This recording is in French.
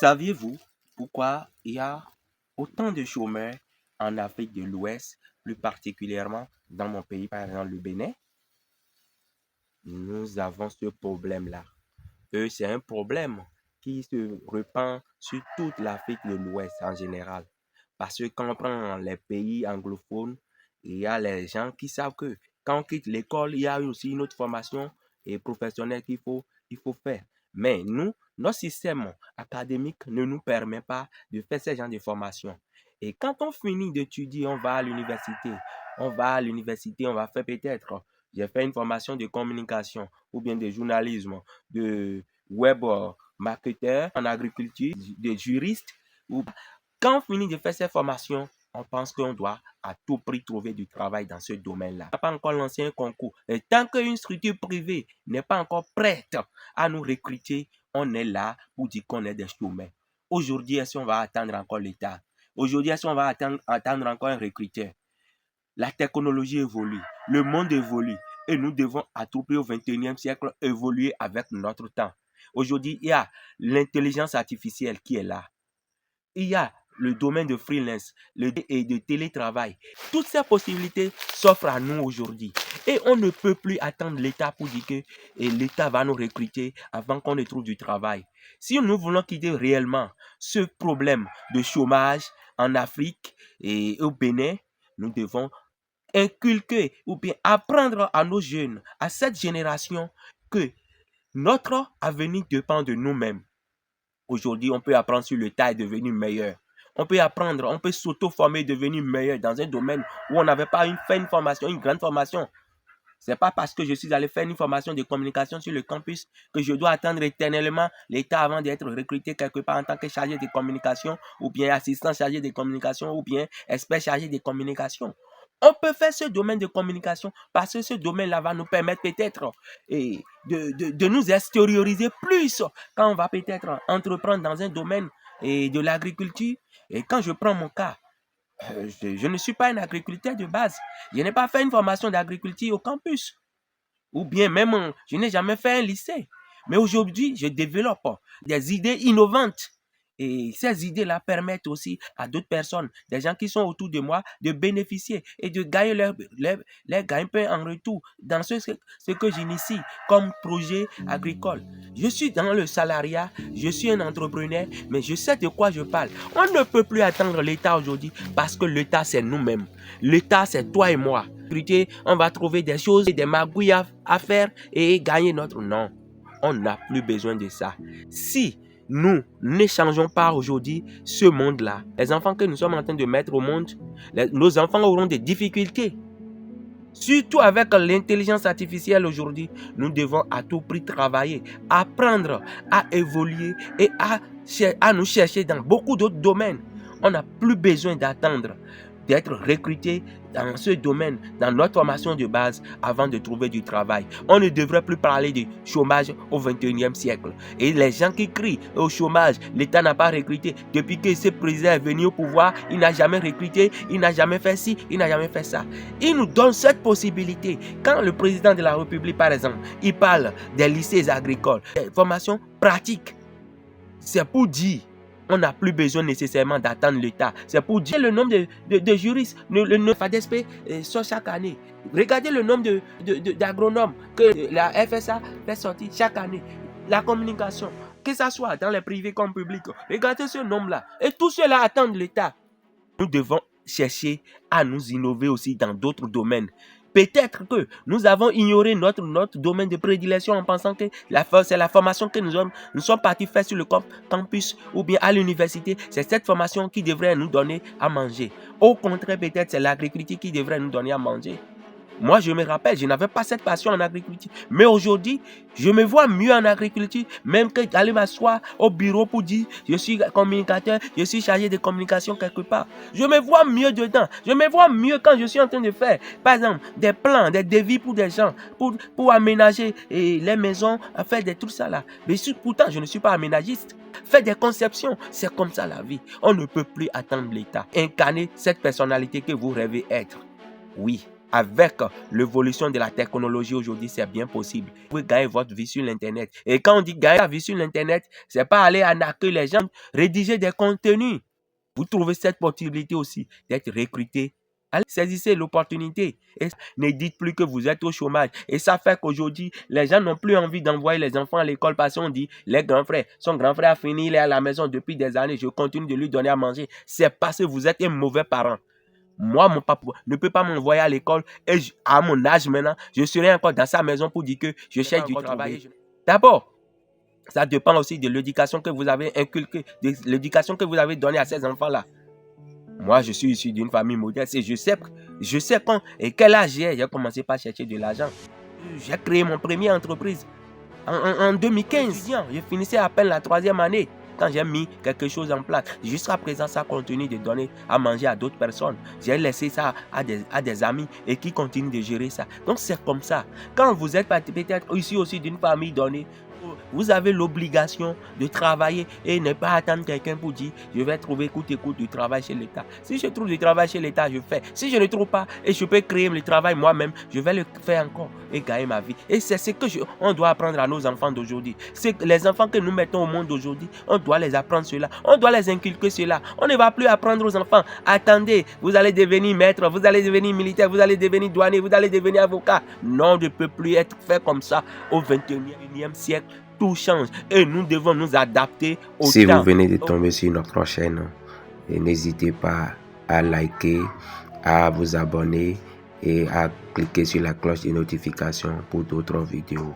Saviez-vous pourquoi il y a autant de chômeurs en Afrique de l'Ouest, plus particulièrement dans mon pays, par exemple le Bénin? Nous avons ce problème-là. C'est un problème qui se répand sur toute l'Afrique de l'Ouest en général. Parce que quand on prend les pays anglophones, il y a les gens qui savent que quand on quitte l'école, il y a aussi une autre formation et professionnelle qu'il faut faire. Mais nous, notre système académique ne nous permet pas de faire ce genre de formation. Et quand on finit d'étudier, on va à l'université. On va faire peut-être, j'ai fait une formation de communication ou bien de journalisme, de web marketeur en agriculture, de juriste. Quand on finit de faire ces formations, on pense qu'on doit à tout prix trouver du travail dans ce domaine-là. On n'a pas encore lancé un concours. Et tant qu'une structure privée n'est pas encore prête à nous recruter, on est là pour dire qu'on est des chômeurs. Aujourd'hui, est-ce qu'on va attendre encore l'État? Aujourd'hui, est-ce qu'on va attendre encore un recruteur? La technologie évolue, le monde évolue et nous devons à tout prix au 21e siècle évoluer avec notre temps. Aujourd'hui, il y a l'intelligence artificielle qui est là. Il y a le domaine de freelance et de télétravail. Toutes ces possibilités s'offrent à nous aujourd'hui. Et on ne peut plus attendre l'État pour dire que l'État va nous recruter avant qu'on ne trouve du travail. Si nous voulons quitter réellement ce problème de chômage en Afrique et au Bénin, nous devons inculquer ou bien apprendre à nos jeunes, à cette génération, que notre avenir dépend de nous-mêmes. Aujourd'hui, on peut apprendre sur le tas et devenir meilleur. On peut apprendre, on peut s'auto-former et devenir meilleur dans un domaine où on n'avait pas fait une formation, une grande formation. Ce n'est pas parce que je suis allé faire une formation de communication sur le campus que je dois attendre éternellement l'État avant d'être recruté quelque part en tant que chargé de communication ou bien assistant chargé de communication ou bien expert chargé de communication. On peut faire ce domaine de communication parce que ce domaine-là va nous permettre peut-être de nous extérioriser plus quand on va peut-être entreprendre dans un domaine de l'agriculture. Et quand je prends mon cas, je ne suis pas un agriculteur de base. Je n'ai pas fait une formation d'agriculture au campus. Ou bien même, je n'ai jamais fait un lycée. Mais aujourd'hui, je développe des idées innovantes. Et ces idées-là permettent aussi à d'autres personnes, des gens qui sont autour de moi, de bénéficier et de gagner leur gagne-pain en retour dans ce que j'initie comme projet agricole. Je suis dans le salariat, je suis un entrepreneur, mais je sais de quoi je parle. On ne peut plus attendre l'État aujourd'hui parce que l'État, c'est nous-mêmes. L'État, c'est toi et moi. On va trouver des choses, des magouilles à faire et gagner notre nom. On n'a plus besoin de ça. Si nous n'échangeons pas aujourd'hui ce monde-là, les enfants que nous sommes en train de mettre au monde, nos enfants auront des difficultés. Surtout avec l'intelligence artificielle aujourd'hui, nous devons à tout prix travailler, apprendre à évoluer et à nous chercher dans beaucoup d'autres domaines. On n'a plus besoin d'attendre d'être recruté dans ce domaine, dans notre formation de base, avant de trouver du travail. On ne devrait plus parler de chômage au 21e siècle. Et les gens qui crient au chômage, l'État n'a pas recruté. Depuis que ce président est venu au pouvoir, il n'a jamais recruté, il n'a jamais fait ci, il n'a jamais fait ça. Il nous donne cette possibilité. Quand le président de la République, par exemple, il parle des lycées agricoles, des formations pratiques, c'est pour dire on n'a plus besoin nécessairement d'attendre l'État. C'est pour dire le nombre de juristes, le FADESP sort chaque année. Regardez le nombre d'agronomes que la FSA fait sortir chaque année. La communication, que ce soit dans les privés comme publics. Regardez ce nombre-là. Et tout cela attend l'État. Nous devons chercher à nous innover aussi dans d'autres domaines. Peut-être que nous avons ignoré notre domaine de prédilection en pensant que c'est la formation que nous sommes partis faire sur le campus ou bien à l'université. C'est cette formation qui devrait nous donner à manger. Au contraire, peut-être c'est l'agriculture qui devrait nous donner à manger. Moi, je me rappelle, je n'avais pas cette passion en agriculture. Mais aujourd'hui, je me vois mieux en agriculture, même que d'aller m'asseoir au bureau pour dire je suis communicateur, je suis chargé de communication quelque part. Je me vois mieux dedans. Je me vois mieux quand je suis en train de faire, par exemple, des plans, des devis pour des gens, pour aménager les maisons, faire des trucs ça là. Mais pourtant, je ne suis pas aménagiste. Faire des conceptions, c'est comme ça la vie. On ne peut plus attendre l'État. Incarner cette personnalité que vous rêvez être. Oui. Avec l'évolution de la technologie aujourd'hui, c'est bien possible. Vous pouvez gagner votre vie sur l'Internet. Et quand on dit gagner la vie sur l'Internet, c'est pas aller arnaquer les gens, rédiger des contenus. Vous trouvez cette possibilité aussi d'être recruté. Allez, saisissez l'opportunité. Et ne dites plus que vous êtes au chômage. Et ça fait qu'aujourd'hui, les gens n'ont plus envie d'envoyer les enfants à l'école parce qu'on dit, les grands frères, son grand frère a fini, il est à la maison depuis des années, je continue de lui donner à manger. C'est parce que vous êtes un mauvais parent. Moi, mon papa ne peut pas m'envoyer à l'école et à mon âge maintenant, je serai encore dans sa maison pour dire que je cherche du travail. D'abord, ça dépend aussi de l'éducation que vous avez inculquée, de l'éducation que vous avez donnée à ces enfants-là. Moi, je suis issu d'une famille modeste et je sais quand et quel âge j'ai commencé par chercher de l'argent. J'ai créé mon première entreprise en 2015. Je finissais à peine la 3e année quand j'ai mis quelque chose en place. Jusqu'à présent, ça continue de donner à manger à d'autres personnes. J'ai laissé ça à des amis et qui continuent de gérer ça. Donc, c'est comme ça. Quand vous êtes peut-être issu aussi d'une famille donnée, vous avez l'obligation de travailler et ne pas attendre quelqu'un pour dire je vais trouver coûte et coûte du travail chez l'État. Si je trouve du travail chez l'État, je fais. Si je ne trouve pas et je peux créer le travail moi-même, je vais le faire encore et gagner ma vie. Et c'est ce que on doit apprendre à nos enfants d'aujourd'hui. C'est les enfants que nous mettons au monde d'aujourd'hui, on doit les apprendre cela. On doit les inculquer cela. On ne va plus apprendre aux enfants. Attendez, vous allez devenir maître, vous allez devenir militaire, vous allez devenir douanier, vous allez devenir avocat. Non, on ne peut plus être fait comme ça au 21e siècle. Tout change et nous devons nous adapter au temps. Si vous venez de tomber sur notre chaîne, n'hésitez pas à liker, à vous abonner et à cliquer sur la cloche de notification pour d'autres vidéos.